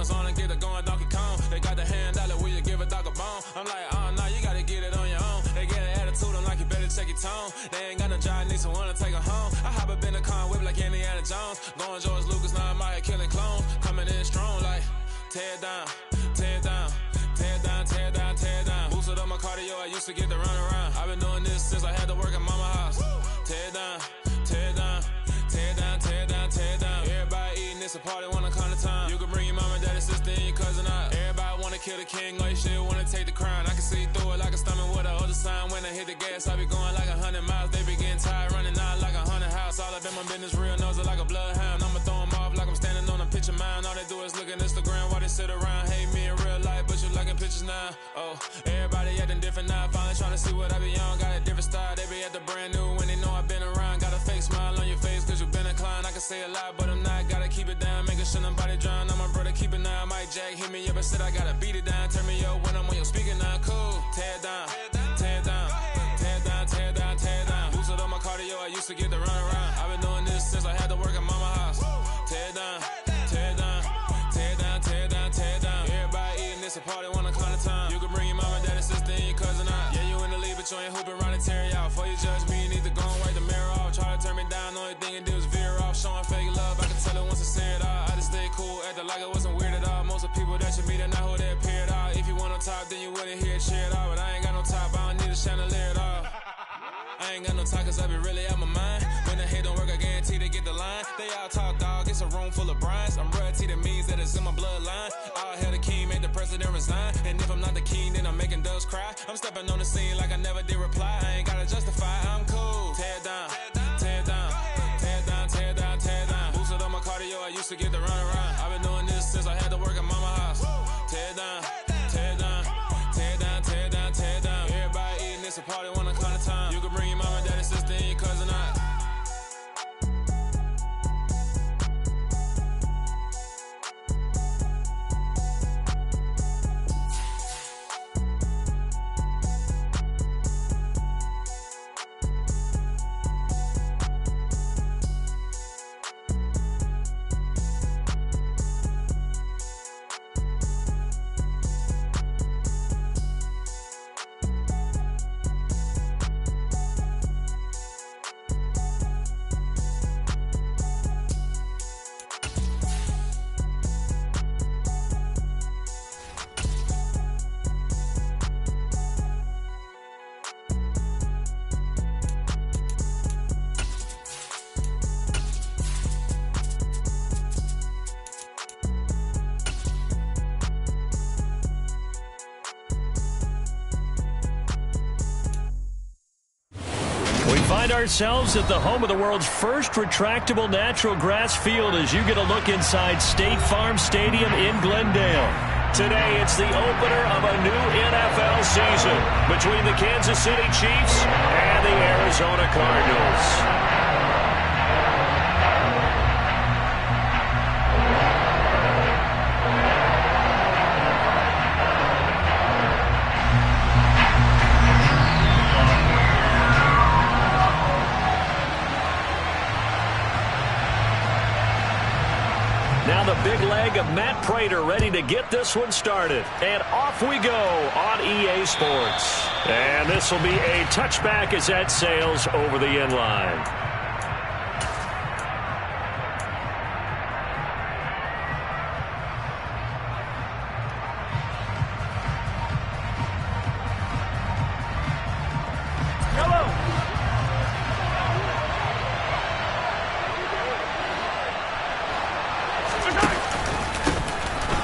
Helmets on and get it going Donkey Kong. They got the hand out, will you give a dog a bone? I'm like, nah, you gotta get it on your own. They get an attitude, I'm like, you better check your tone. They ain't got no job, need someone to take her home. I hop up in the car and whip like Indiana Jones. Going George Lucas, now I'm out here killing clones. Coming in strong like, tear down, tear down. Tear down, tear down, tear down. Boosted up my cardio, I used to get to run around. I've been doing this since I had to work at mama house. Tear down, tear down, tear down, tear down, tear down. Everybody eating, it's a party, wanna come to time. You can bring your mama, daddy, sister, and your cousin out. Everybody wanna kill the king, or you shit wanna take the crown. I can see through it like a stomach with a other sign. When I hit the gas, I be going like 100 miles. They be getting tired, running out like 100 house. All up in my business, real nose it like a bloodhound. I'ma throw them off like I'm standing on a picture mound. All they do is look at Instagram while they sit around. Hate me in real life, but you liking pictures now. Oh, everybody acting different now. Finally trying to see what I be on. Got a different style, they be at the brand new when they know I've been around. Got a fake smile on your face cause you been inclined. I can say a lot, but I'm not. Gotta keep it down, making sure nobody drown. I'm my brother, keep it now. Mike Jack hit me up and said I gotta beat it down. Turn me up when I'm on your speaker now. Cool, tear down, tear down, tear down, tear down, tear down. Boosted up my cardio, I used to get to run around. I've been doing this since I had to work at mama house. Tear down, tear down, tear down, tear down, tear down. Everybody eating, it's a party, wanna come to time. You can bring your mama, daddy, sister, and your cousin out. Yeah, you in the league, but you ain't hooping around and tear out. Before you judge me, you need to go and wipe the mirror off. Try to turn me down, only thing you do is veer off. Showing fake love, I can tell it once I say it all. I just stay cool, acting like it wasn't weird at all. Most of the people that you meet are not who they appear at all. If you want on top, then you wouldn't hear it cheer at all. But I ain't got no top, I don't need a chandelier at all. I ain't got no talk cause I be really out my mind. When the hate don't work, I guarantee they get the line. They all talk dog, it's a room full of brines. I'm royalty, that means that it's in my bloodline. All hell the king, made the president resign. And if I'm not the king, then I'm making doves cry. I'm stepping on the scene like I never did reply. I ain't gotta justify, I'm cool. Tear down, tear down, tear down, tear down, tear down. Boosted up my cardio, I used to get to run around. I've been doing this since I had to work at mama house. Tear down, tear down, tear down, tear down, tear down. Everybody eating, it's a party, wanna come to time. You can bring your mama, daddy, sister, and your cousin out. Find ourselves at the home of the world's first retractable natural grass field as you get a look inside State Farm Stadium in Glendale. Today, it's the opener of a new NFL season between the Kansas City Chiefs and the Arizona Cardinals. Now the big leg of Matt Prater ready to get this one started. And off we go on EA Sports. And this will be a touchback as that sails over the end line.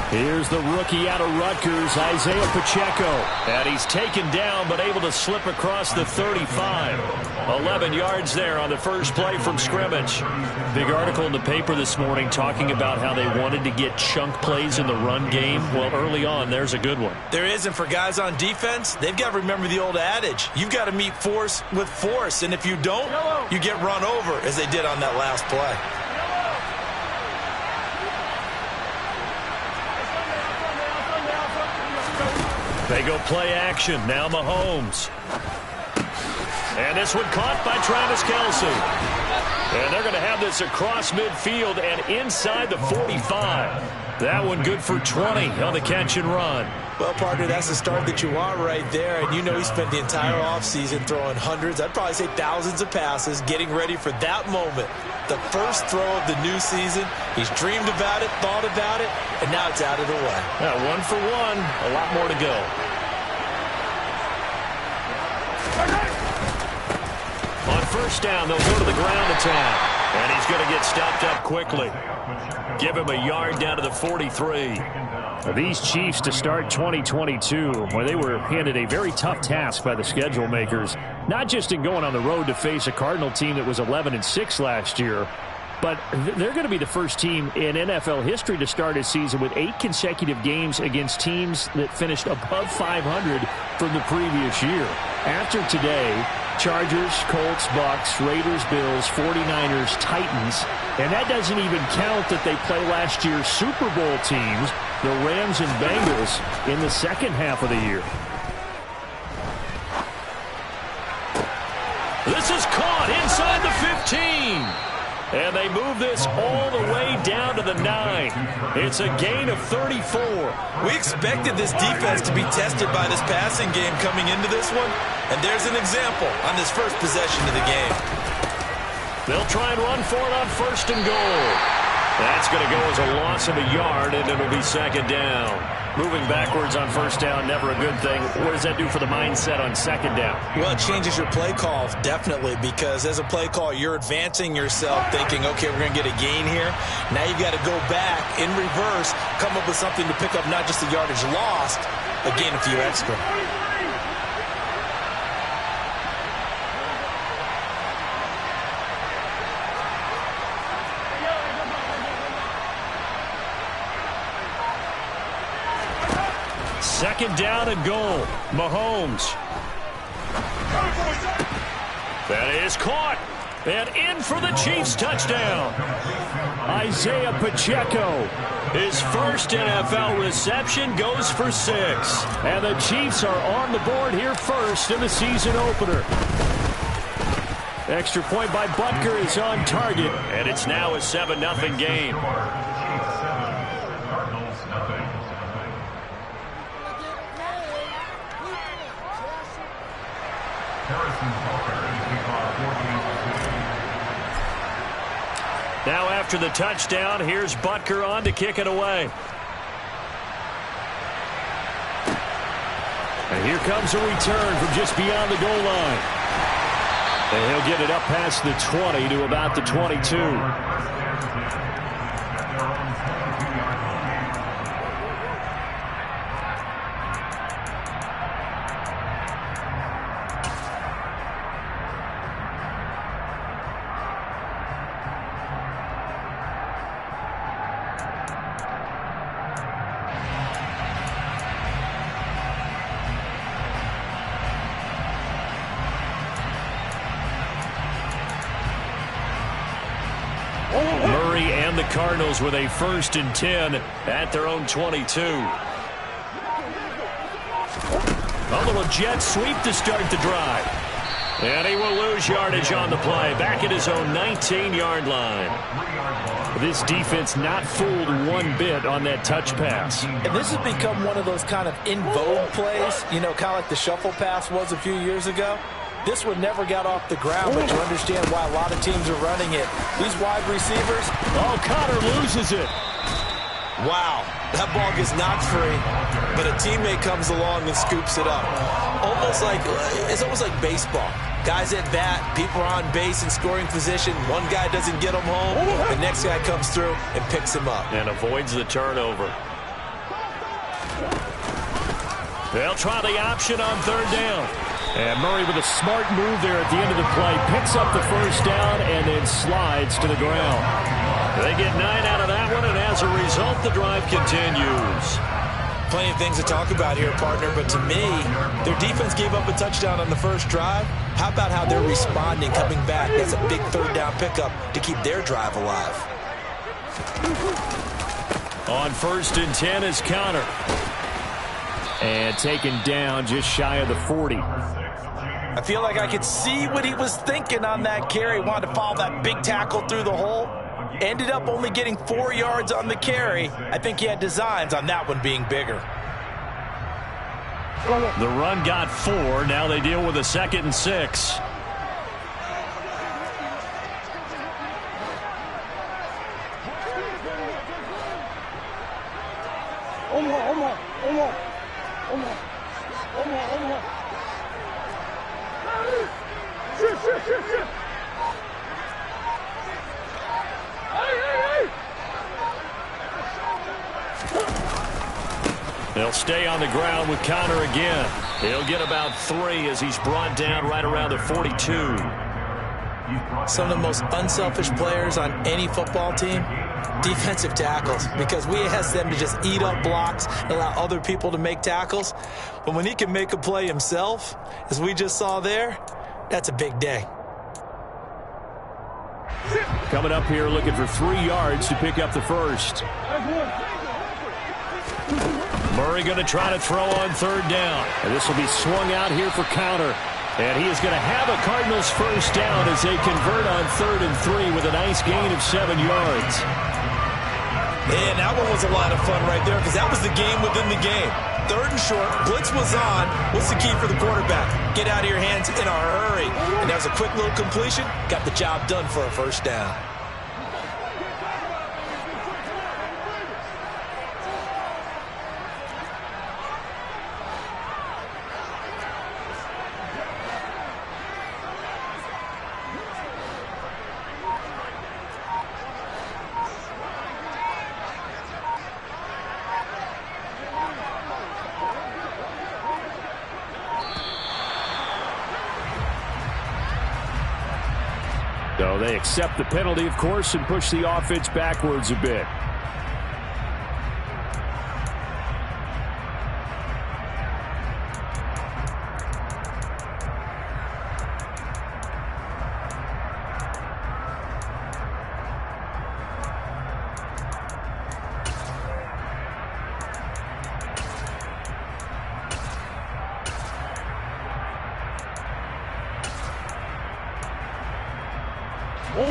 Here's the rookie out of Rutgers, Isaiah Pacheco. And he's taken down but able to slip across the 35. 11 yards there on the first play from scrimmage. Big article in the paper this morning talking about how they wanted to get chunk plays in the run game. Well, early on, there's a good one. There is, and for guys on defense, they've got to remember the old adage. You've got to meet force with force, and if you don't, you get run over, as they did on that last play. They go play action. Now Mahomes. And this one caught by Travis Kelce. And they're going to have this across midfield and inside the 45. That one good for 20 on the catch and run. Well, partner, that's the start that you want right there. And you know he spent the entire offseason throwing hundreds, I'd probably say thousands of passes, getting ready for that moment. The first throw of the new season. He's dreamed about it, thought about it, and now it's out of the way. 1 for 1, a lot more to go. On first down, they'll go to the ground attack. And he's going to get stopped up quickly. Give him a yard down to the 43. These Chiefs to start 2022, where they were handed a very tough task by the schedule makers, not just in going on the road to face a Cardinal team that was 11-6 last year, but they're going to be the first team in NFL history to start a season with 8 consecutive games against teams that finished above 500 from the previous year. After today, Chargers, Colts, Bucks, Raiders, Bills, 49ers, Titans, and that doesn't even count that they play last year's Super Bowl teams, the Rams and Bengals, in the second half of the year. This is caught inside the 15. And they move this all the way down to the 9. It's a gain of 34. We expected this defense to be tested by this passing game coming into this one. And there's an example on this first possession of the game. They'll try and run for it on first and goal. That's going to go as a loss of a yard, and it'll be second down. Moving backwards on first down, never a good thing. What does that do for the mindset on second down? Well, it changes your play call, definitely, because as a play call, you're advancing yourself thinking, okay, we're going to get a gain here. Now you've got to go back in reverse, come up with something to pick up not just the yardage lost, but gain a few extra. Second down and goal. Mahomes. That is caught. And in for the Chiefs touchdown. Isaiah Pacheco. His first NFL reception goes for 6. And the Chiefs are on the board here first in the season opener. Extra point by Butker is on target. And it's now a 7-0 game. Now after the touchdown, here's Butker on to kick it away. And here comes a return from just beyond the goal line. And he'll get it up past the 20 to about the 22. Murray and the Cardinals with a 1st and 10 at their own 22. A little jet sweep to start the drive. And he will lose yardage on the play. Back at his own 19-yard line. This defense not fooled one bit on that touch pass. And this has become one of those kind of in vogue plays, you know, kind of like the shuffle pass was a few years ago. This one never got off the ground, but you understand why a lot of teams are running it. These wide receivers. Oh, Connor loses it. Wow, that ball gets knocked free, but a teammate comes along and scoops it up. It's almost like baseball. Guys at bat, people are on base in scoring position. One guy doesn't get him home, the next guy comes through and picks him up. And avoids the turnover. They'll try the option on third down. And Murray with a smart move there at the end of the play. Picks up the first down and then slides to the ground. They get 9 out of that one, and as a result, the drive continues. Plenty of things to talk about here, partner, but to me, their defense gave up a touchdown on the first drive. How about how they're responding, coming back? That's a big third down pickup to keep their drive alive. On 1st and 10 is Connor. And taken down just shy of the 40. I feel like I could see what he was thinking on that carry. Wanted to follow that big tackle through the hole. Ended up only getting 4 yards on the carry. I think he had designs on that one being bigger. The run got 4. Now they deal with a 2nd and 6. They'll stay on the ground with Conner again. He'll get about 3 as he's brought down right around the 42. Some of the most unselfish players on any football team, defensive tackles, because we ask them to just eat up blocks and allow other people to make tackles. But when he can make a play himself, as we just saw there, that's a big day. Coming up here looking for 3 yards to pick up the first. Murray going to try to throw on 3rd down. And this will be swung out here for Conner. And he is going to have a Cardinals first down as they convert on 3rd and 3 with a nice gain of 7 yards. And that one was a lot of fun right there because that was the game within the game. 3rd and short, blitz was on. What's the key for the quarterback? Get out of your hands in a hurry. And that was a quick little completion. Got the job done for a first down. So they accept the penalty, of course, and push the offense backwards a bit.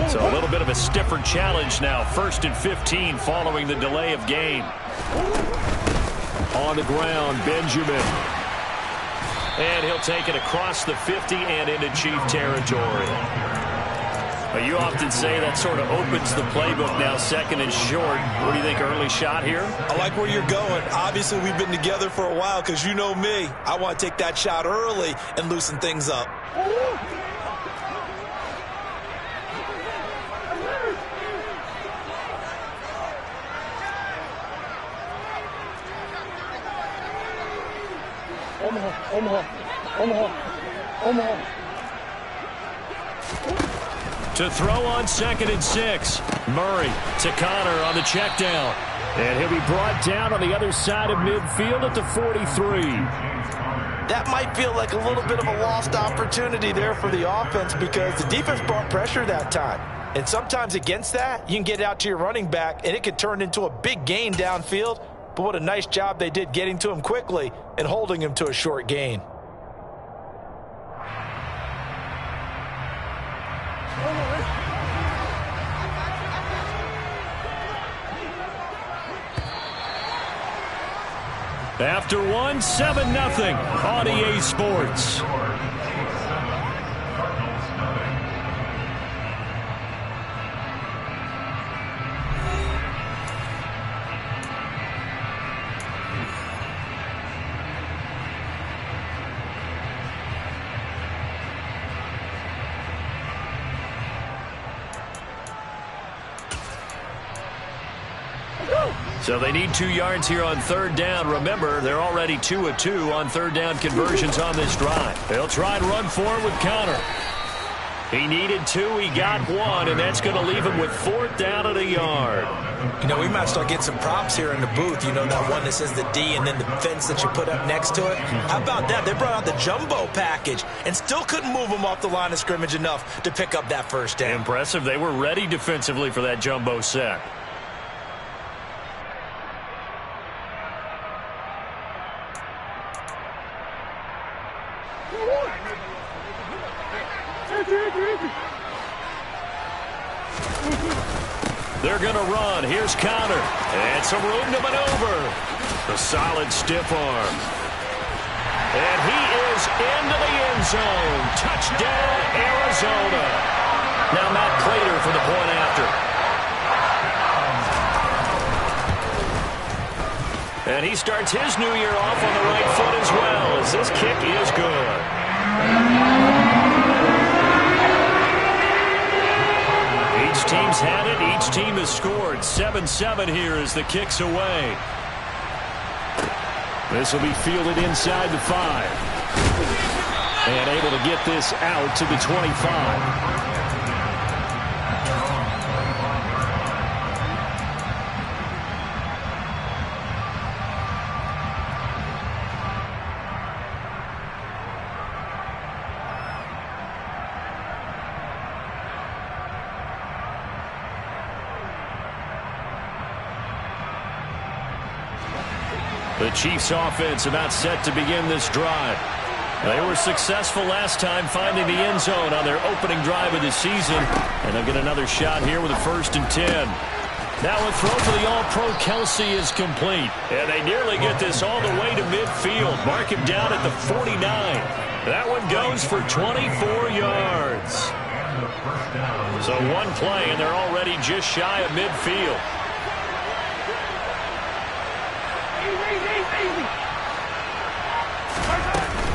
So a little bit of a stiffer challenge now. 1st and 15 following the delay of game. On the ground, Benjamin. And he'll take it across the 50 and into Chief territory. But you often say that sort of opens the playbook now, 2nd and short. What do you think, early shot here? I like where you're going. Obviously, we've been together for a while because you know me. I want to take that shot early and loosen things up. To throw on 2nd and 6. Murray to Conner on the check down. And he'll be brought down on the other side of midfield at the 43. That might feel like a little bit of a lost opportunity there for the offense because the defense brought pressure that time. And sometimes against that, you can get out to your running back, and it could turn into a big gain downfield. But what a nice job they did getting to him quickly and holding him to a short gain. After one, 7-0 on EA Sports. So they need 2 yards here on 3rd down. Remember, they're already 2 of 2 on 3rd down conversions on this drive. They'll try and run for it with Conner. He needed 2, he got 1, and that's going to leave him with 4th down at a yard. You know, we might start getting some props here in the booth. You know, that one that says the D and then the fence that you put up next to it. How about that? They brought out the jumbo package and still couldn't move them off the line of scrimmage enough to pick up that first down. Impressive. They were ready defensively for that jumbo set. They're going to run. Here's Connor. And some room to maneuver. A solid stiff arm. And he is into the end zone. Touchdown, Arizona. Now Matt Prater for the point after. And he starts his new year off on the right foot as well, as this kick is good. Each team's had it. Each team has scored. 7-7 here as the kick's away. This will be fielded inside the 5. And able to get this out to the 25. The Chiefs offense about set to begin this drive. They were successful last time finding the end zone on their opening drive of the season. And they'll get another shot here with a 1st and 10. Now a throw for the All-Pro Kelsey is complete. And they nearly get this all the way to midfield. Mark him down at the 49. That one goes for 24 yards. So one play and they're already just shy of midfield.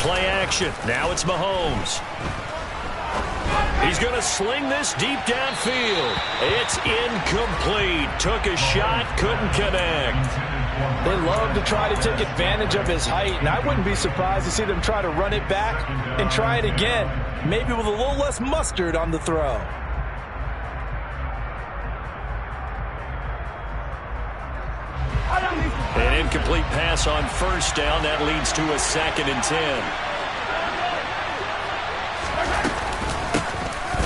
Play action. Now it's Mahomes. He's going to sling this deep downfield. It's incomplete. Took a shot, couldn't connect. They love to try to take advantage of his height, and I wouldn't be surprised to see them try to run it back and try it again, maybe with a little less mustard on the throw. An incomplete pass on 1st down. That leads to a 2nd and 10.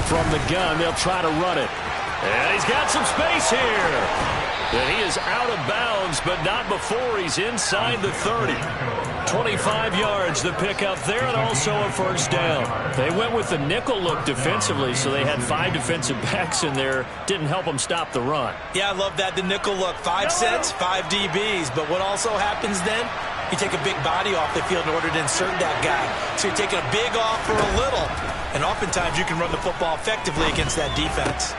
From the gun, they'll try to run it. And he's got some space here. And he is out of bounds, but not before he's inside the 30. 25 yards, the pickup there, and also a 1st down. They went with the nickel look defensively, so they had 5 defensive backs in there. Didn't help them stop the run. Yeah, I love that, the nickel look. 5 sets, 5 DBs. But what also happens then, you take a big body off the field in order to insert that guy. So you're taking a big off for a little. And oftentimes you can run the football effectively against that defense.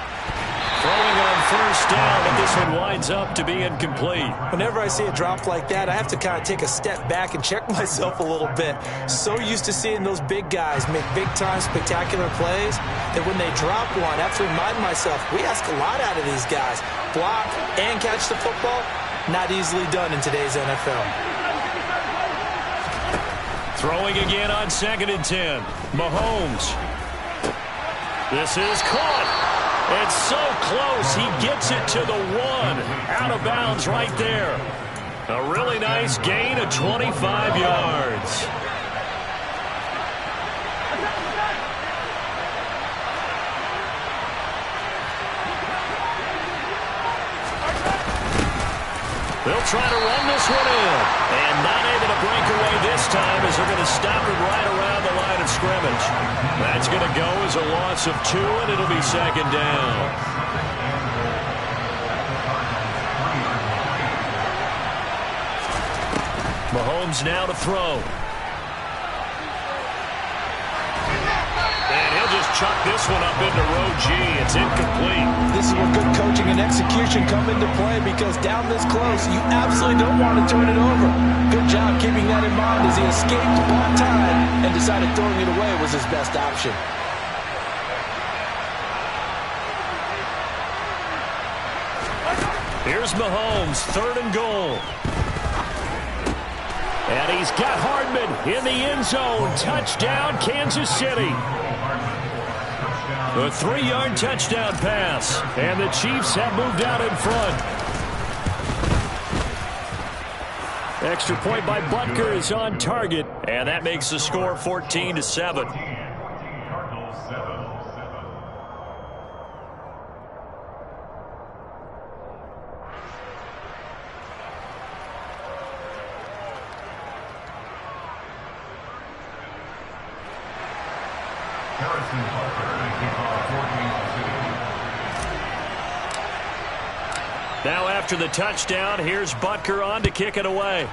Throwing on 1st down, but this one winds up to be incomplete. Whenever I see a drop like that, I have to kind of take a step back and check myself a little bit. So used to seeing those big guys make big-time spectacular plays that when they drop one, I have to remind myself, we ask a lot out of these guys. Block and catch the football, not easily done in today's NFL. Throwing again on 2nd and 10. Mahomes. This is caught. It's so close. He gets it to the 1. Out of bounds right there. A really nice gain of 25 yards. They'll try to run this one in. And not able to break away this time as they're going to stop it right around the line of scrimmage. That's going to go as a loss of 2, and it'll be 2nd down. Mahomes now to throw. And he'll just chuck this one up into row G. It's incomplete. This is where good coaching and execution come into play, because down this close, you absolutely don't want to turn it over. Good job keeping that in mind as he escaped on time and decided throwing it away was his best option. Here's Mahomes, 3rd and goal. And he's got Hardman in the end zone. Touchdown, Kansas City. A 3-yard touchdown pass. And the Chiefs have moved out in front. Extra point by Butker is on target. And that makes the score 14-7. Now after the touchdown, here's Butker on to kick it away.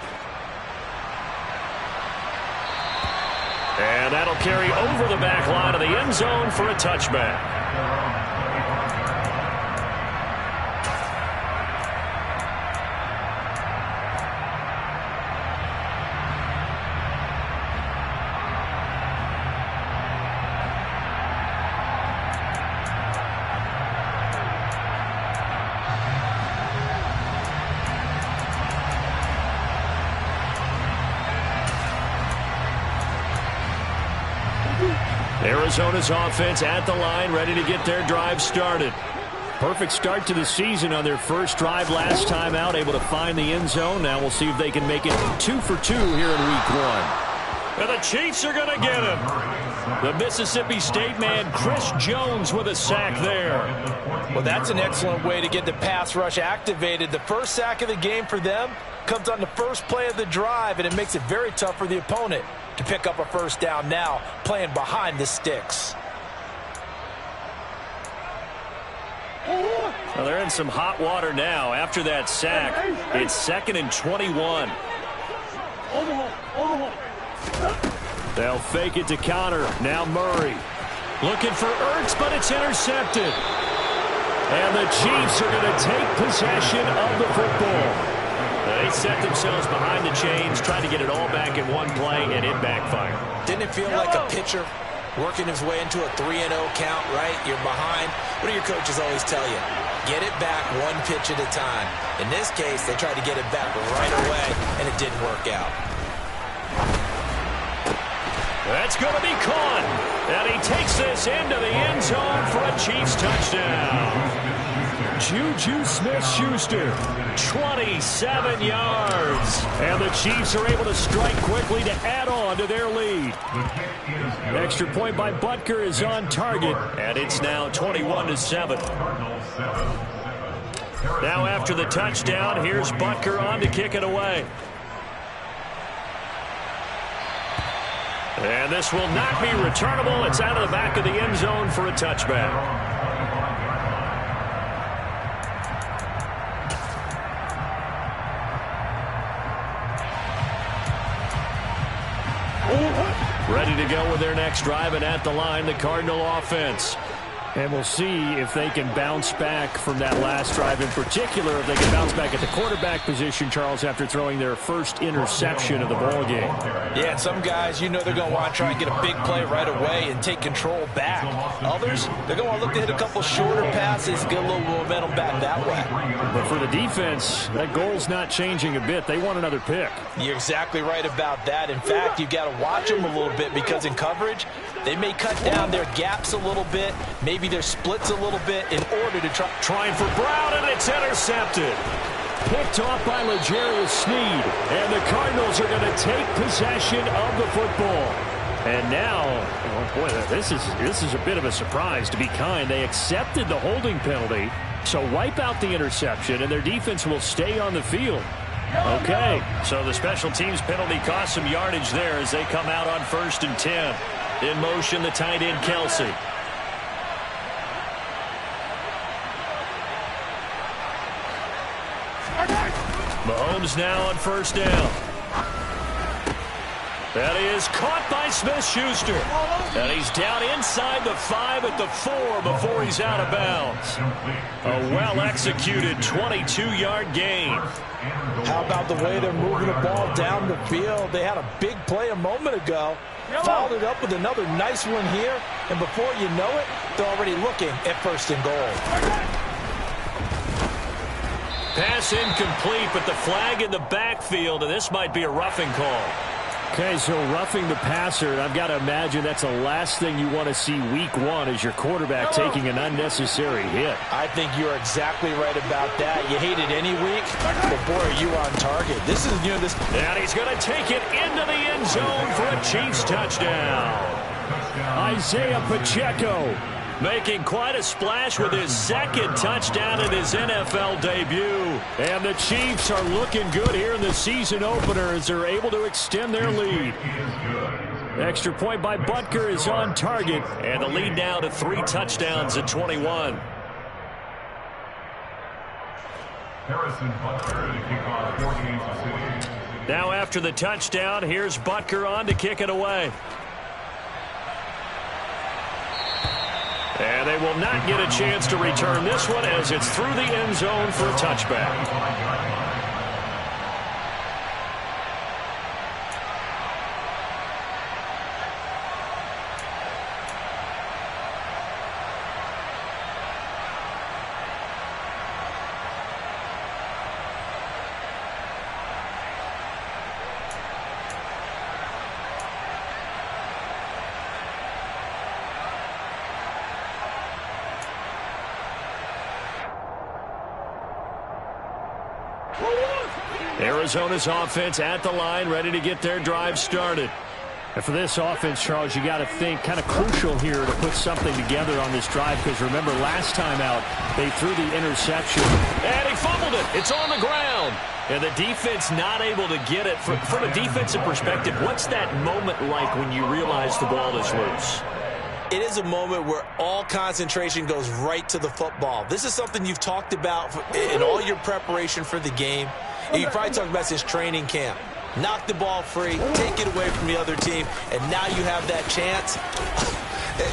And that'll carry over the back line of the end zone for a touchback. Arizona's offense at the line, ready to get their drive started. Perfect start to the season on their first drive last time out, able to find the end zone. Now we'll see if they can make it 2 for 2 here in week 1. And the Chiefs are going to get him. The Mississippi State man, Chris Jones, with a sack there. Well, that's an excellent way to get the pass rush activated. The first sack of the game for them comes on the first play of the drive, and it makes it very tough for the opponent to pick up a first down now, playing behind the sticks. Well, they're in some hot water now. After that sack, it's 2nd and 21. They'll fake it to Connor. Now Murray. Looking for Ertz, but it's intercepted. And the Chiefs are going to take possession of the football. They set themselves behind the chains, trying to get it all back in one play, and it backfired. Didn't it feel like a pitcher working his way into a 3-0 count, right? You're behind. What do your coaches always tell you? Get it back one pitch at a time. In this case, they tried to get it back right away, and it didn't work out. That's going to be caught. And he takes this into the end zone for a Chiefs touchdown. Juju Smith-Schuster, 27 yards. And the Chiefs are able to strike quickly to add on to their lead. Extra point by Butker is on target, and it's now 21-7. Now after the touchdown, here's Butker on to kick it away. And this will not be returnable. It's out of the back of the end zone for a touchback. Ready to go with their next drive, and at the line, the Cardinal offense. And we'll see if they can bounce back from that last drive, in particular, if they can bounce back at the quarterback position, Charles, after throwing their first interception of the ball game. Yeah, and some guys, you know they're going to want to try and get a big play right away and take control back. Others, they're going to want to look to hit a couple shorter passes, get a little momentum back that way. But for the defense, that goal's not changing a bit. They want another pick. You're exactly right about that. In fact, you've got to watch them a little bit, because in coverage, they may cut down their gaps a little bit, maybe their splits a little bit, in order to trying for Brown, and it's intercepted. Picked off by L'Jarius Sneed, and the Cardinals are going to take possession of the football. And now, oh boy, this is a bit of a surprise, to be kind. They accepted the holding penalty, so wipe out the interception, and their defense will stay on the field. Okay, so the special teams penalty cost some yardage there as they come out on 1st and 10. In motion, the tight end, Kelsey. Mahomes now on 1st down. That is caught by Smith-Schuster. And he's down inside the 5 at the 4 before he's out of bounds. A well-executed 22-yard gain. How about the way they're moving the ball down the field? They had a big play a moment ago. Followed it up with another nice one here. And before you know it, they're already looking at 1st and goal. Pass incomplete, but the flag in the backfield, and this might be a roughing call. Okay, so roughing the passer, and I've got to imagine that's the last thing you want to see week 1 is your quarterback taking an unnecessary hit. I think you're exactly right about that. You hate it any week, but boy, are you on target. This is, you know, this. And he's going to take it into the end zone for a Chiefs touchdown. Isaiah Pacheco making quite a splash with his second touchdown in his NFL debut. And the Chiefs are looking good here in the season opener as they're able to extend their lead. Extra point by Butker is on target, and the lead now to 3 touchdowns at 21. Harrison Butker to kick off for Kansas City. Now after the touchdown, here's Butker on to kick it away. And they will not get a chance to return this one as it's through the end zone for a touchback. Arizona's offense at the line, ready to get their drive started. And for this offense, Charles, you got to think kind of crucial here to put something together on this drive, because remember last time out they threw the interception and he fumbled it. It's on the ground. And the defense not able to get it. From a defensive perspective, what's that moment like when you realize the ball is loose? It is a moment where all concentration goes right to the football. This is something you've talked about in all your preparation for the game. And you probably talked about since training camp. Knock the ball free, take it away from the other team, and now you have that chance.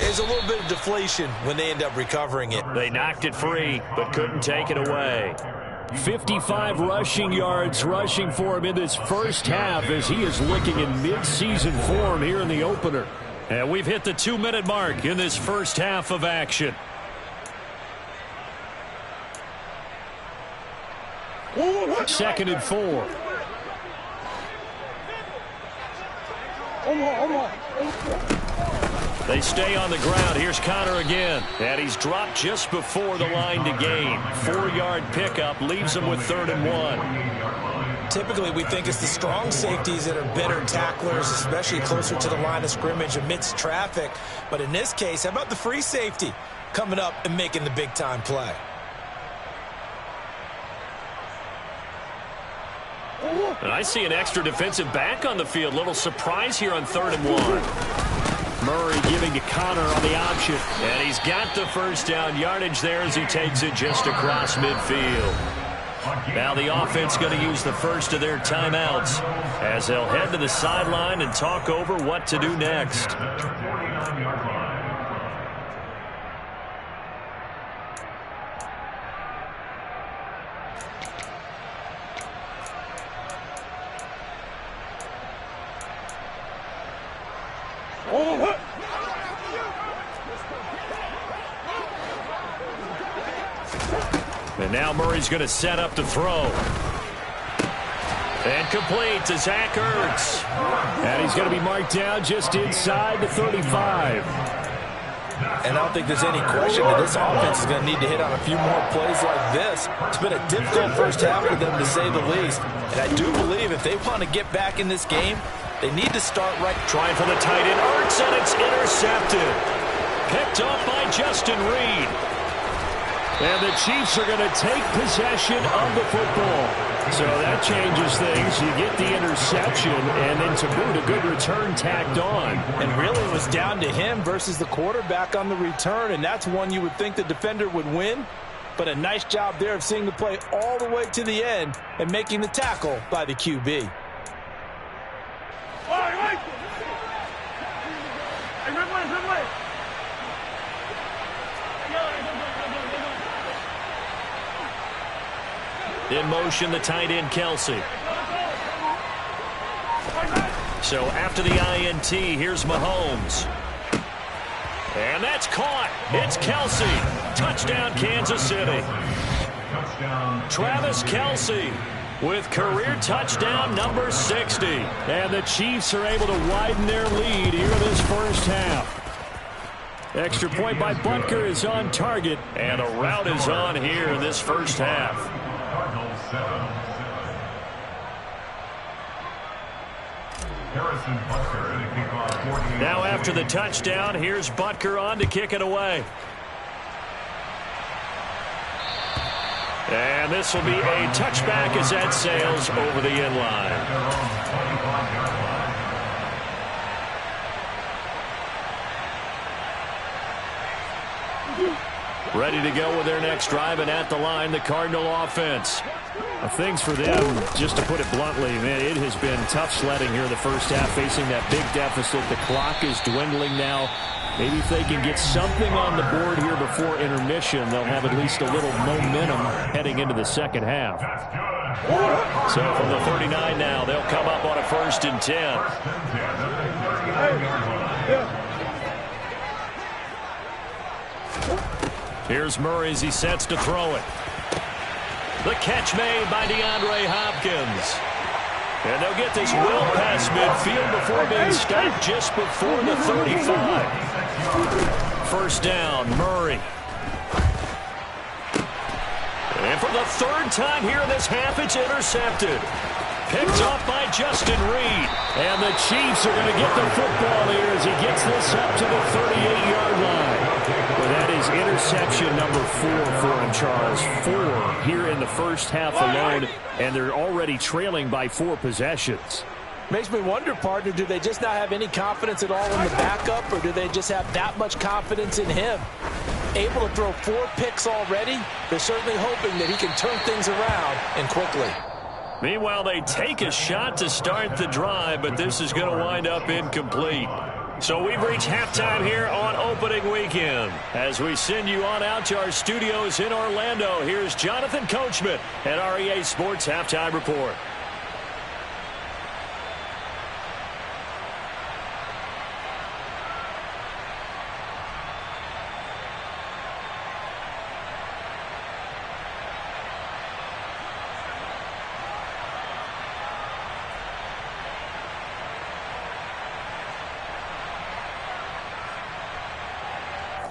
There's a little bit of deflation when they end up recovering it. They knocked it free, but couldn't take it away. 55 rushing yards rushing for him in this first half as he is looking in mid-season form here in the opener. And we've hit the 2-minute mark in this first half of action. Second and 4. They stay on the ground. Here's Connor again. And he's dropped just before the line to gain. 4-yard pickup leaves him with 3rd and 1. Typically, we think it's the strong safeties that are better tacklers, especially closer to the line of scrimmage amidst traffic. But in this case, how about the free safety coming up and making the big-time play? And I see an extra defensive back on the field. Little surprise here on 3rd and 1. Murray giving to Connor on the option. And he's got the first down yardage there as he takes it just across midfield. Now the offense going to use the first of their timeouts as they'll head to the sideline and talk over what to do next. And now Murray's going to set up to throw. And complete to Zach Ertz. And he's going to be marked down just inside the 35. And I don't think there's any question that this offense is going to need to hit on a few more plays like this. It's been a difficult first half for them, to say the least. And I do believe if they want to get back in this game, they need to start right. Trying for the tight end, Ertz, and it's intercepted. Picked off by Justin Reed. And the Chiefs are going to take possession of the football. So that changes things. You get the interception, and then to boot, a good return tacked on. And really it was down to him versus the quarterback on the return, and that's one you would think the defender would win. But a nice job there of seeing the play all the way to the end and making the tackle by the QB. In motion, the tight end, Kelsey. So after the INT, here's Mahomes. And that's caught. It's Kelsey. Touchdown, Kansas City. Travis Kelsey with career touchdown number 60. And the Chiefs are able to widen their lead here in this first half. Extra point by Butker is on target. And a route is on here in this first half. Harrison Butker to kick off. Now after the touchdown, here's Butker on to kick it away. And this will be a touchback as that sails over the end line. Ready to go with their next drive, and at the line, the Cardinal offense. Things for them, just to put it bluntly, man, it has been tough sledding here in the first half, facing that big deficit. The clock is dwindling now. Maybe if they can get something on the board here before intermission, they'll have at least a little momentum heading into the second half. So from the 39 now, they'll come up on a 1st and 10. Here's Murray as he sets to throw it. The catch made by DeAndre Hopkins. And they'll get this well past midfield before being stopped just before the 35. 1st down, Murray. And for the 3rd time here in this half, it's intercepted. Picked off by Justin Reed. And the Chiefs are going to get the football here as he gets this up to the 38-yard line. Well, that is interception number 4 for him, Charles. 4 here in the first half alone, and they're already trailing by 4 possessions. Makes me wonder, partner, do they just not have any confidence at all in the backup, or do they just have that much confidence in him? Able to throw 4 picks already, they're certainly hoping that he can turn things around and quickly. Meanwhile, they take a shot to start the drive, but this is going to wind up incomplete. So we've reached halftime here on opening weekend. As we send you on out to our studios in Orlando, here's Jonathan Coachman at REA Sports Halftime Report.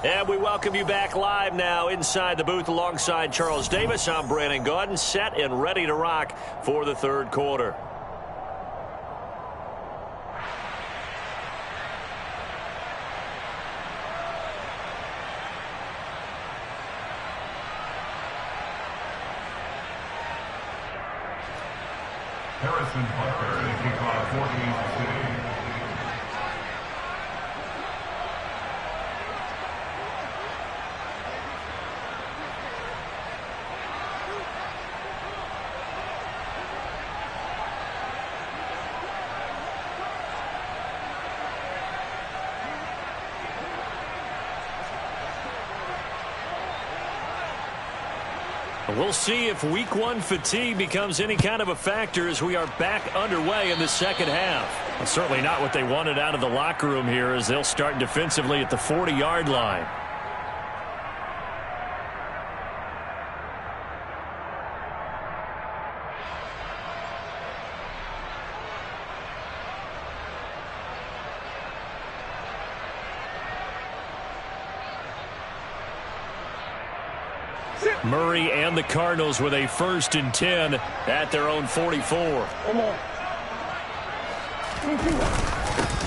And we welcome you back live now inside the booth alongside Charles Davis. I'm Brandon Gaudin, set and ready to rock for the 3rd quarter. Harrison Butker to kick off for Kansas City. We'll see if week 1 fatigue becomes any kind of a factor as we are back underway in the second half. Well, certainly not what they wanted out of the locker room here as they'll start defensively at the 40-yard line. Murray and the Cardinals with a 1st and 10 at their own 44.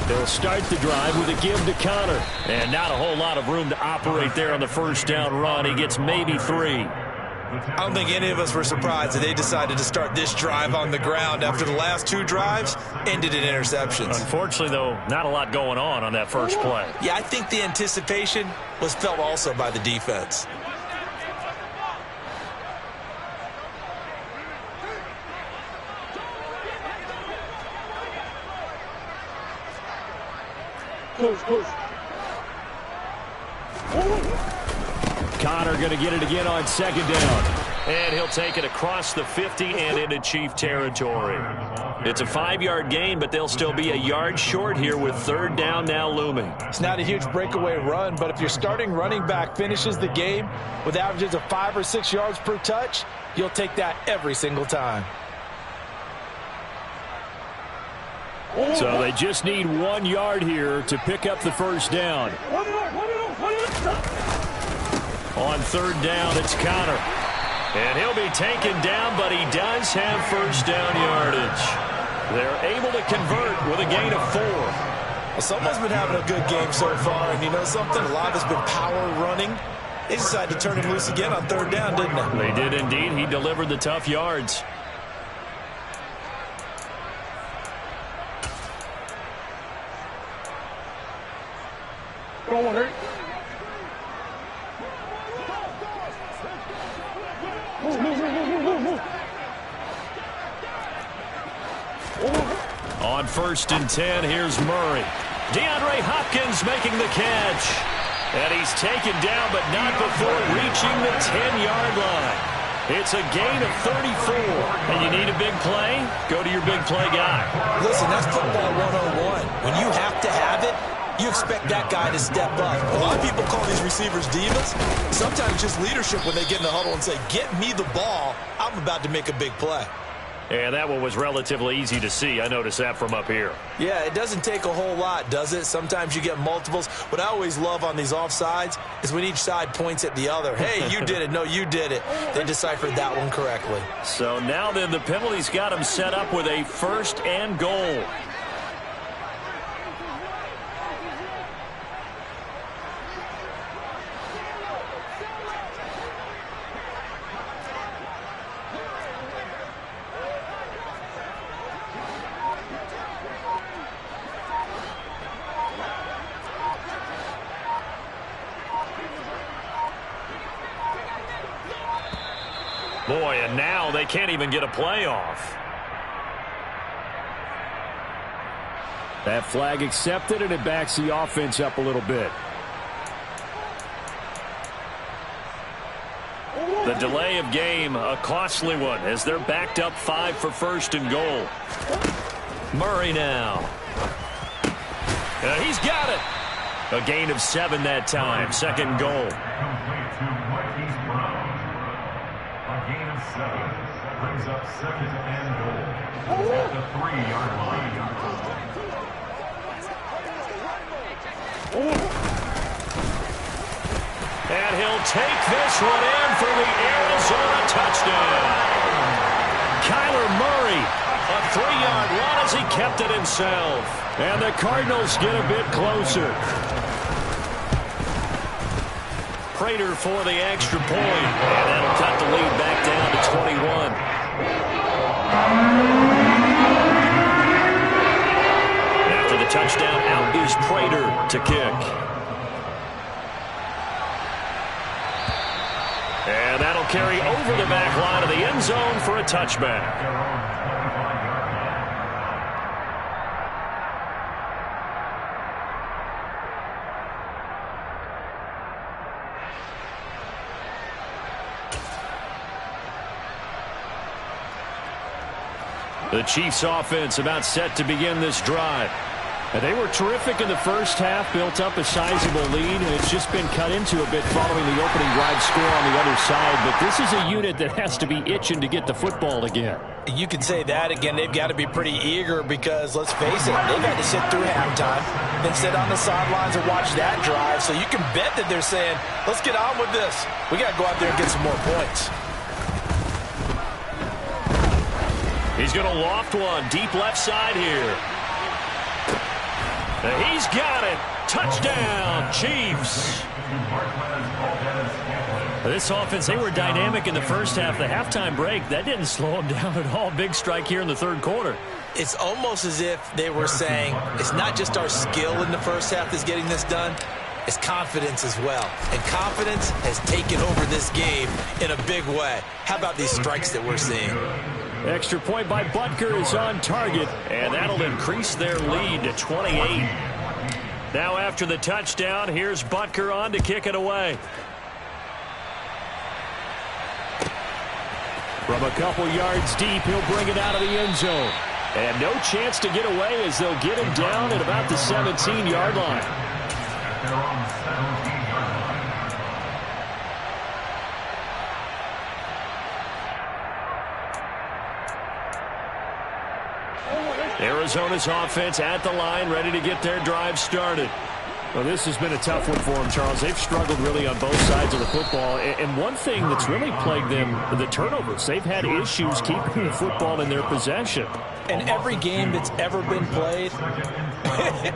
They'll start the drive with a give to Connor. And not a whole lot of room to operate there on the 1st down run. He gets maybe 3. I don't think any of us were surprised that they decided to start this drive on the ground after the last 2 drives ended in interceptions. Unfortunately, though, not a lot going on that first play. Yeah, I think the anticipation was felt also by the defense. Connor going to get it again on 2nd down. And he'll take it across the 50 and into Chief territory. It's a 5-yard gain, but they'll still be a yard short here with 3rd down now looming. It's not a huge breakaway run, but if your starting running back finishes the game with averages of 5 or 6 yards per touch, you'll take that every single time. So they just need 1 yard here to pick up the 1st down. On 3rd down, it's Connor. And he'll be taken down, but he does have 1st down yardage. They're able to convert with a gain of 4. Well, someone's been having a good game so far, and you know something? A lot has been power running. They decided to turn him loose again on third down, didn't they? They did indeed. He delivered the tough yards. On 1st and 10, here's Murray. DeAndre Hopkins making the catch. And he's taken down, but not before reaching the 10-yard line. It's a gain of 34. And you need a big play? Go to your big play guy. Listen, that's football 101. When you have to have it, you expect that guy to step up. A lot of people call these receivers divas. Sometimes just leadership when they get in the huddle and say, get me the ball. I'm about to make a big play. And that one was relatively easy to see. I noticed that from up here. Yeah, it doesn't take a whole lot, does it? Sometimes you get multiples. What I always love on these offsides is when each side points at the other. Hey, you did it. No, you did it. They deciphered that one correctly. So now then the penalty's got him set up with a 1st and goal. Boy, and now they can't even get a play off. That flag accepted, and it backs the offense up a little bit. The delay of game, a costly one, as they're backed up 5 for 1st and goal. Murray now. He's got it. A gain of 7 that time. 2nd goal. Complete to Marquise Brown. A gain of 7 brings up 2nd and goal at the 3-yard line. And he'll take this one in for the Arizona touchdown. Kyler Murray, a 3-yard run as he kept it himself. And the Cardinals get a bit closer. Prater for the extra point. And that'll cut the lead back down to 21. After the touchdown, out is Prater to kick. And that'll carry over the back line of the end zone for a touchback. The Chiefs offense about set to begin this drive. And they were terrific in the first half, built up a sizable lead, and it's just been cut into a bit following the opening drive score on the other side. But this is a unit that has to be itching to get the football again. You can say that again. They've got to be pretty eager because, let's face it, they've had to sit through halftime, then sit on the sidelines and watch that drive. So you can bet that they're saying, let's get on with this. We got to go out there and get some more points. He's going to loft one deep left side here. He's got it. Touchdown, Chiefs. This offense, they were dynamic in the first half. The halftime break, that didn't slow them down at all. Big strike here in the third quarter. It's almost as if they were saying, it's not just our skill in the first half that's getting this done, it's confidence as well. And confidence has taken over this game in a big way. How about these strikes that we're seeing? Extra point by Butker is on target, and that'll increase their lead to 28. Now after the touchdown, here's Butker on to kick it away. From a couple yards deep, he'll bring it out of the end zone. And no chance to get away as they'll get him down at about the 17-yard line. They're on the 17-yard line. Arizona's offense at the line, ready to get their drive started. Well, this has been a tough one for them, Charles. They've struggled really on both sides of the football. And one thing that's really plagued them, the turnovers. They've had issues keeping the football in their possession. In every game that's ever been played,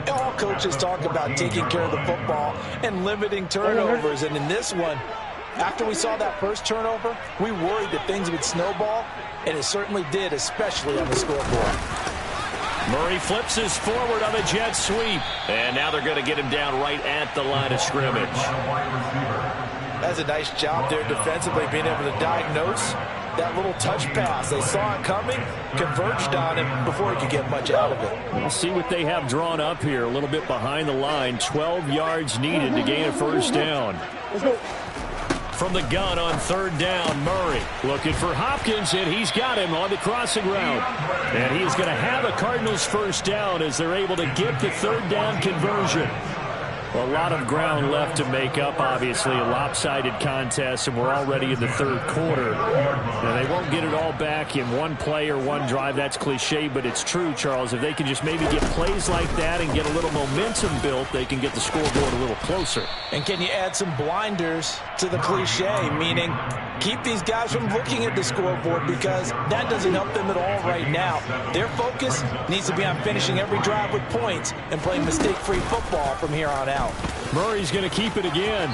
all coaches talk about taking care of the football and limiting turnovers. And in this one, After we saw that first turnover, we worried that things would snowball, and it certainly did, especially on the scoreboard. Murray flips his forward on a jet sweep. And now they're going to get him down right at the line of scrimmage. That's a nice job there defensively, being able to diagnose that little touch pass. They saw it coming, converged on him before he could get much out of it. We'll see what they have drawn up here. A little bit behind the line. 12 yards needed to gain a first down. From the gun on third down, Murray looking for Hopkins, and he's got him on the crossing route. And he is going to have a Cardinals first down as they're able to get the third down conversion. A lot of ground left to make up, obviously, a lopsided contest, and we're already in the third quarter. Now, they won't get it all back in one play or one drive. That's cliche, but it's true, Charles. If they can just maybe get plays like that and get a little momentum built, they can get the scoreboard a little closer. And can you add some blinders to the cliche, meaning keep these guys from looking at the scoreboard, because that doesn't help them at all right now. Their focus needs to be on finishing every drive with points and playing mistake-free football from here on out. Murray's going to keep it again.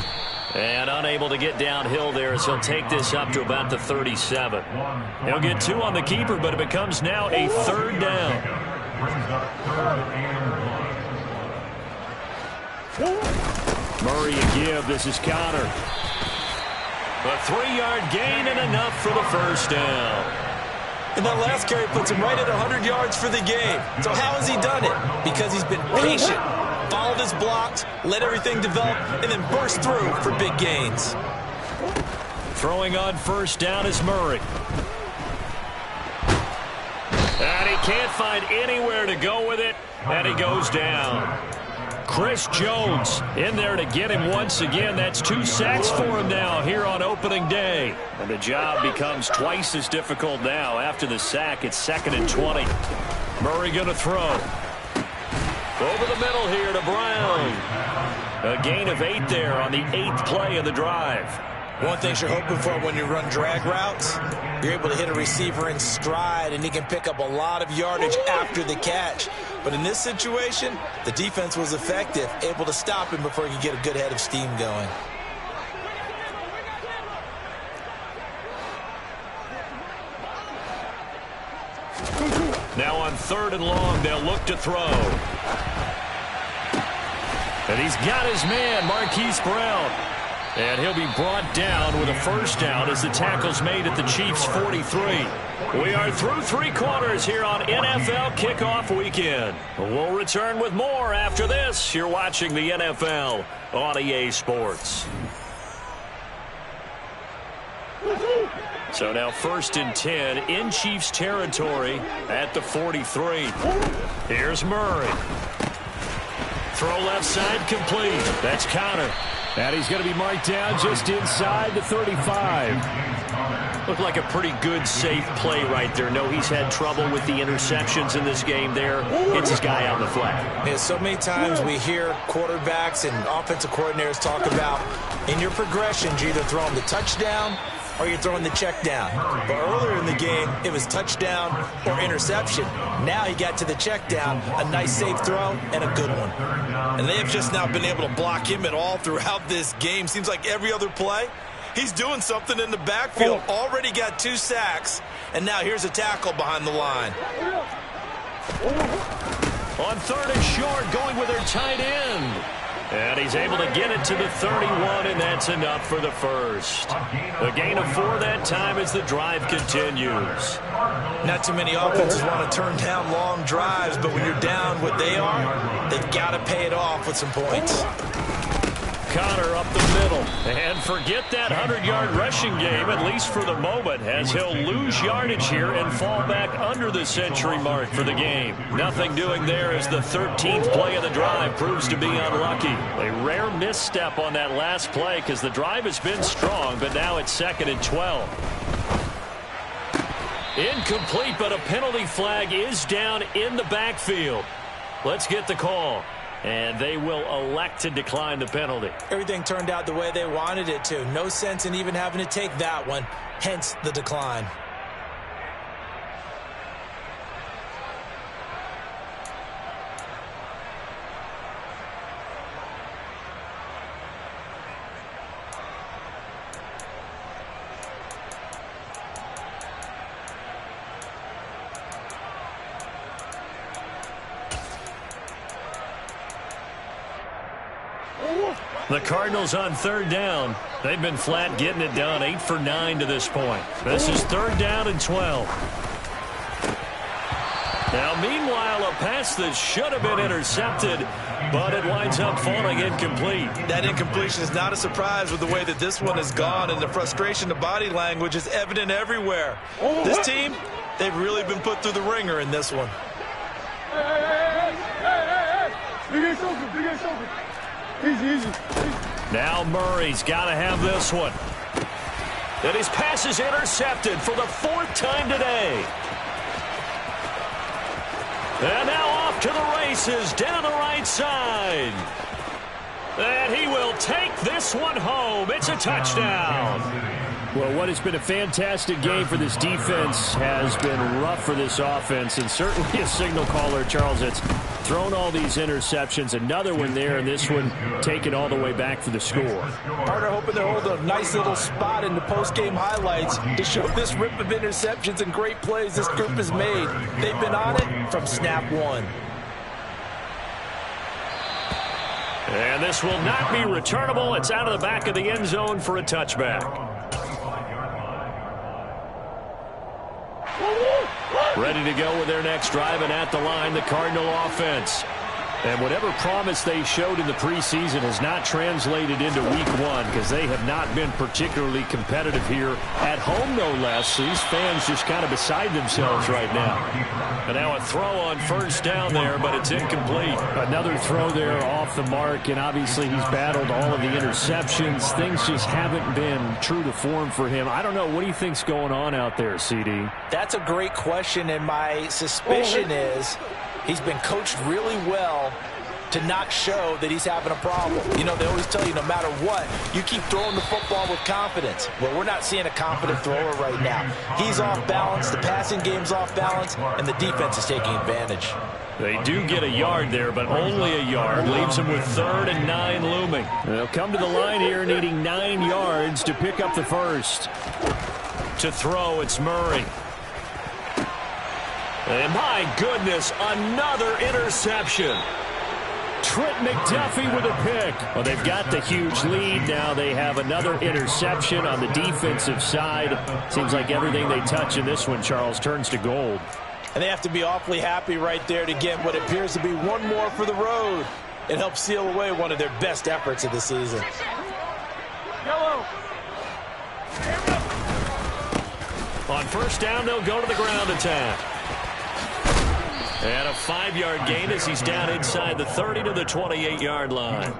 And unable to get downhill there as he'll take this up to about the 37. He'll get 2 on the keeper, but it becomes now a third down. Murray again. This is Connor. A 3-yard gain and enough for the first down. And that last carry puts him right at 100 yards for the game. So how has he done it? Because he's been patient, followed his blocks, let everything develop, and then burst through for big gains. Throwing on first down is Murray. And he can't find anywhere to go with it, and he goes down. Chris Jones in there to get him once again. That's 2 sacks for him now here on opening day. And the job becomes twice as difficult now. After the sack, it's 2nd and 20. Murray going to throw. Over the middle here to Brown. A gain of 8 there on the 8th play of the drive. One thing you're hoping for when you run drag routes, you're able to hit a receiver in stride, and he can pick up a lot of yardage after the catch. But in this situation, the defense was effective, able to stop him before he could get a good head of steam going. Now on 3rd and long, they'll look to throw. And he's got his man, Marquise Brown. And he'll be brought down with a first down as the tackle's made at the Chiefs' 43. We are through 3 quarters here on NFL Kickoff Weekend. We'll return with more after this. You're watching the NFL on EA Sports. So now 1st and 10 in Chiefs territory at the 43. Here's Murray. Throw left side complete. That's Connor. And he's going to be marked down just inside the 35. Looked like a pretty good, safe play right there. No, he's had trouble with the interceptions in this game there. Hits his guy out in the flat. Yeah, so many times we hear quarterbacks and offensive coordinators talk about in your progressions, you're either throwing the touchdown or you're throwing the check down. But earlier in the game, it was touchdown or interception. Now he got to the check down, a nice safe throw, and a good one. And they have just not been able to block him at all throughout this game. Seems like every other play, he's doing something in the backfield. Already got 2 sacks, and now here's a tackle behind the line. On 3rd and short, going with their tight end. And he's able to get it to the 31, and that's enough for the first. A gain of 4 that time as the drive continues. Not too many offenses want to turn down long drives, but when you're down what they are, they've got to pay it off with some points. Connor up the middle. And forget that 100-yard rushing game, at least for the moment, as he'll lose yardage here and fall back under the century mark for the game. Nothing doing there as the 13th play of the drive proves to be unlucky. A rare misstep on that last play because the drive has been strong, but now it's 2nd and 12. Incomplete, but a penalty flag is down in the backfield. Let's get the call. And they will elect to decline the penalty. Everything turned out the way they wanted it to. No sense in even having to take that one, hence the decline. The Cardinals on third down. They've been flat getting it done, 8 for 9 to this point. This is third down and 12. Now, meanwhile, a pass that should have been intercepted, but it winds up falling incomplete. That incompletion is not a surprise with the way that this one has gone, and the frustration, the body language is evident everywhere. This team, they've really been put through the ringer in this one. Easy. Now Murray's got to have this one. And his pass is intercepted for the 4th time today. And now off to the races down the right side. And he will take this one home. It's a touchdown. Well, what has been a fantastic game for this defense has been rough for this offense, and certainly a signal caller, Charles, that's thrown all these interceptions. Another one there, and this one taken all the way back for the score. Partner hoping to hold a nice little spot in the post-game highlights to show this rip of interceptions and great plays this group has made. They've been on it from snap one. And this will not be returnable. It's out of the back of the end zone for a touchback. Ready to go with their next drive, and at the line, the Cardinal offense. And whatever promise they showed in the preseason has not translated into week one, because they have not been particularly competitive here at home, no less. These fans just kind of beside themselves right now. And now a throw on first down there, but it's incomplete. Another throw there off the mark, and obviously he's battled all of the interceptions. Things just haven't been true to form for him. I don't know. What do you think's going on out there, CD? That's a great question, and my suspicion is he's been coached really well to not show that he's having a problem. You know, they always tell you no matter what, you keep throwing the football with confidence. Well, we're not seeing a confident thrower right now. He's off balance, the passing game's off balance, and the defense is taking advantage. They do get a yard there, but only a yard. Leaves them with 3rd and 9 looming. They'll come to the line here needing 9 yards to pick up the first. To throw, it's Murray. And my goodness, another interception. Trent McDuffie with a pick. Well, they've got the huge lead. Now they have another interception on the defensive side. Seems like everything they touch in this one, Charles, turns to gold. And they have to be awfully happy right there to get what appears to be one more for the road. It helps seal away one of their best efforts of the season. On first down, they'll go to the ground attack. And a 5-yard gain as he's down inside the 30 to the 28-yard line.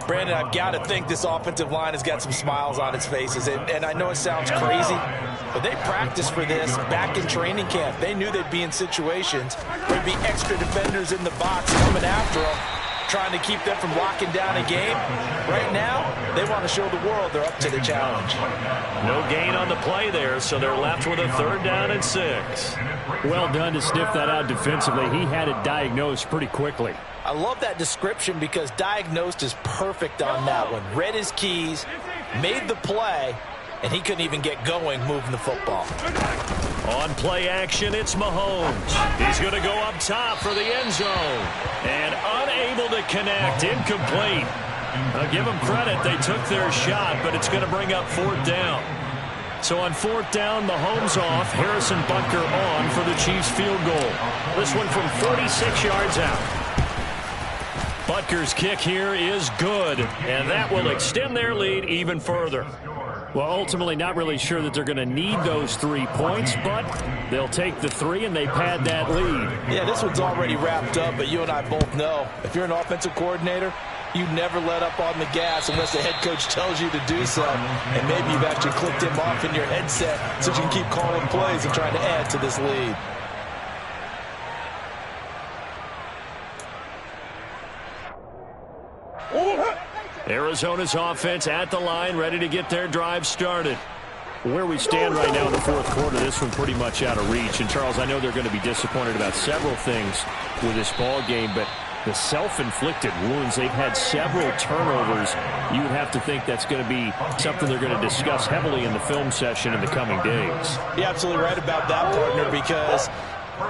Brandon, I've got to think this offensive line has got some smiles on its faces. And I know it sounds crazy, but they practiced for this back in training camp. They knew they'd be in situations where there'd be extra defenders in the box coming after them, trying to keep them from locking down a game. Right now, they want to show the world they're up to the challenge. No gain on the play there, so they're left with a 3rd down and 6. Well done to sniff that out defensively. He had it diagnosed pretty quickly. I love that description because diagnosed is perfect on that one. Read his keys, made the play, and he couldn't even get going moving the football. On play action, it's Mahomes. He's going to go up top for the end zone. And unable to connect, incomplete. I'll give them credit. They took their shot, but it's going to bring up 4th down. So on 4th down, Mahomes off, Harrison Butker on for the Chiefs field goal. This one from 46 yards out. Butker's kick here is good, and that will extend their lead even further. Well, ultimately not really sure that they're going to need those 3 points, but they'll take the 3 and they pad that lead. Yeah, this one's already wrapped up, but you and I both know if you're an offensive coordinator, you never let up on the gas unless the head coach tells you to do so. And maybe you've actually clicked him off in your headset so you can keep calling plays and trying to add to this lead. Arizona's offense at the line, ready to get their drive started. Where we stand right now in the 4th quarter, this one pretty much out of reach. And, Charles, I know they're going to be disappointed about several things with this ball game, but the self-inflicted wounds, they've had several turnovers. You would have to think that's going to be something they're going to discuss heavily in the film session in the coming days. You're absolutely right about that, partner, because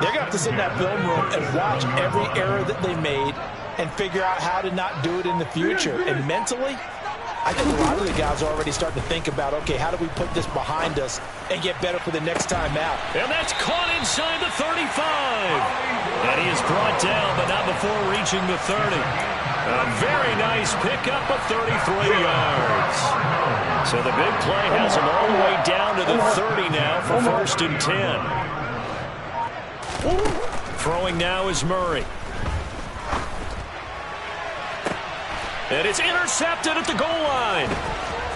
they're going to have to sit in that film room and watch every error that they made and figure out how to not do it in the future. And mentally, I think a lot of the guys are already starting to think about, okay, how do we put this behind us and get better for the next time out? And that's caught inside the 35. And he is brought down, but not before reaching the 30. A very nice pickup of 33 yards. So the big play has him all the way down to the 30 now for 1st and 10. Throwing now is Murray. And it's intercepted at the goal line.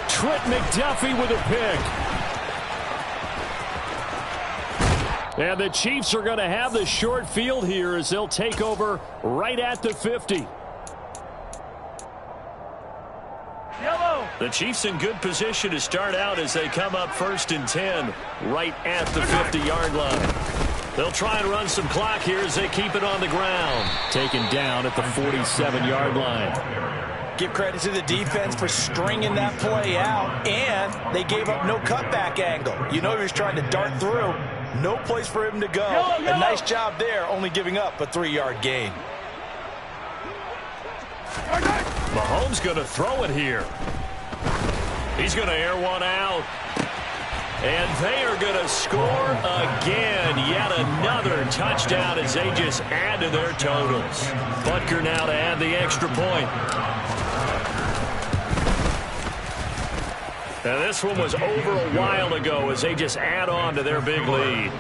Trent McDuffie with a pick. And the Chiefs are going to have the short field here as they'll take over right at the 50. The Chiefs in good position to start out as they come up 1st and 10 right at the 50-yard line. They'll try and run some clock here as they keep it on the ground. Taken down at the 47-yard line. Give credit to the defense for stringing that play out, and they gave up no cutback angle. You know he was trying to dart through. No place for him to go. A nice job there, only giving up a 3-yard gain. Mahomes going to throw it here. He's going to air one out. And they are going to score again. Yet another touchdown as they just add to their totals. Butker now to add the extra point. Now this one was over a while ago as they just add on to their big lead.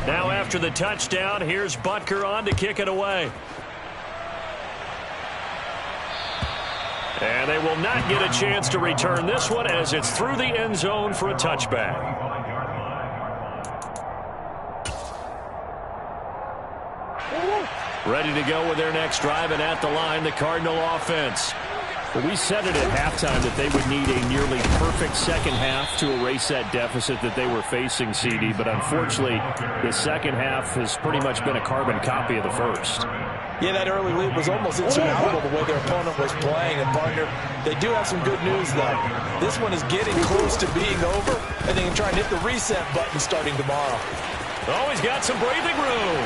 Now after the touchdown, here's Butker on to kick it away. And they will not get a chance to return this one as it's through the end zone for a touchback. Ready to go with their next drive, and at the line, the Cardinal offense. Well, we said it at halftime that they would need a nearly perfect second half to erase that deficit that they were facing, CD. But unfortunately, the second half has pretty much been a carbon copy of the first. Yeah, that early lead was almost insurmountable the way their opponent was playing. And, partner, they do have some good news, though. This one is getting close to being over, and they can try and hit the reset button starting tomorrow. Oh, he's got some breathing room.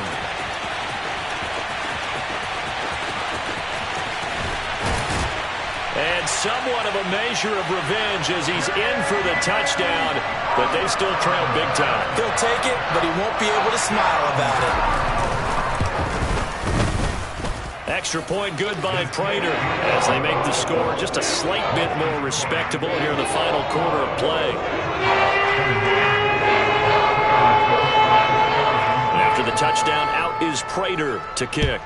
And somewhat of a measure of revenge as he's in for the touchdown, but they still trail big time. He'll take it, but he won't be able to smile about it. Extra point good by Prater as they make the score just a slight bit more respectable here in the final quarter of play. After the touchdown, out is Prater to kick.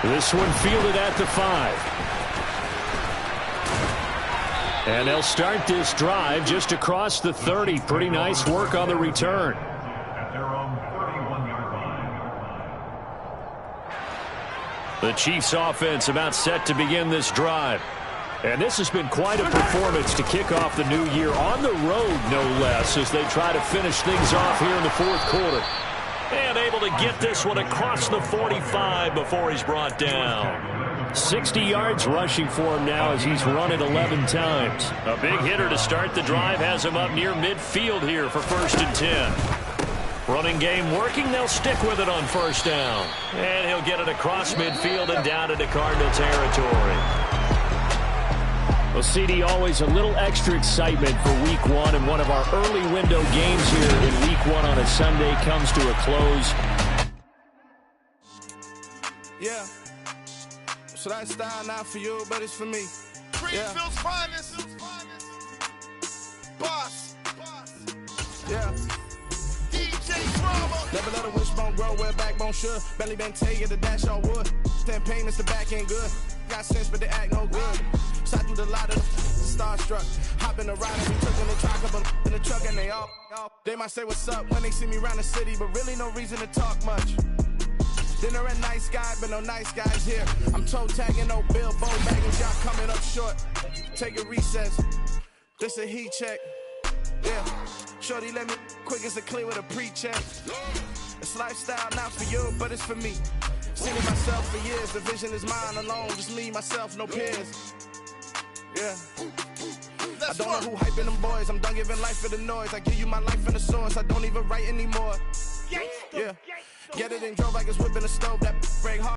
This one fielded at the 5. And they'll start this drive just across the 30. Pretty nice work on the return. At their own 31-yard line. The Chiefs offense about set to begin this drive. And this has been quite a performance to kick off the new year on the road, no less, as they try to finish things off here in the fourth quarter. And able to get this one across the 45 before he's brought down. 60 yards rushing for him now as he's run it 11 times. A big hitter to start the drive has him up near midfield here for 1st and 10. Running game working, they'll stick with it on 1st down. And he'll get it across midfield and down into Cardinal territory. Well, CD, always a little extra excitement for Week 1, and one of our early window games here in Week 1 on a Sunday comes to a close. Yeah. So that style not for you, but it's for me. Greenfield's finest. Boss. Yeah. DJ Drama. Never let a wishbone grow where backbone should. Belly been taking the dash on wood. Ten payments, the back ain't good. Got sense, but they act no good. Shot through the lot of the starstruck. Hop in the ride and we took in the truck up in the truck and they all. They might say what's up when they see me around the city, but really no reason to talk much. Dinner at nice guy, but no nice guys here. I'm toe tagging, no bill, bow bagging, y'all coming up short. Take a recess. This a heat check. Yeah. Shorty let me quick as a clear with a pre-check. It's lifestyle not for you, but it's for me. Seen it myself for years. The vision is mine alone. Just me, myself, no peers. Yeah. I don't know who hyping them boys. I'm done giving life for the noise. I give you my life in the source. I don't even write anymore. Yeah. Get it and drove like it's whipping a stove. That break hard.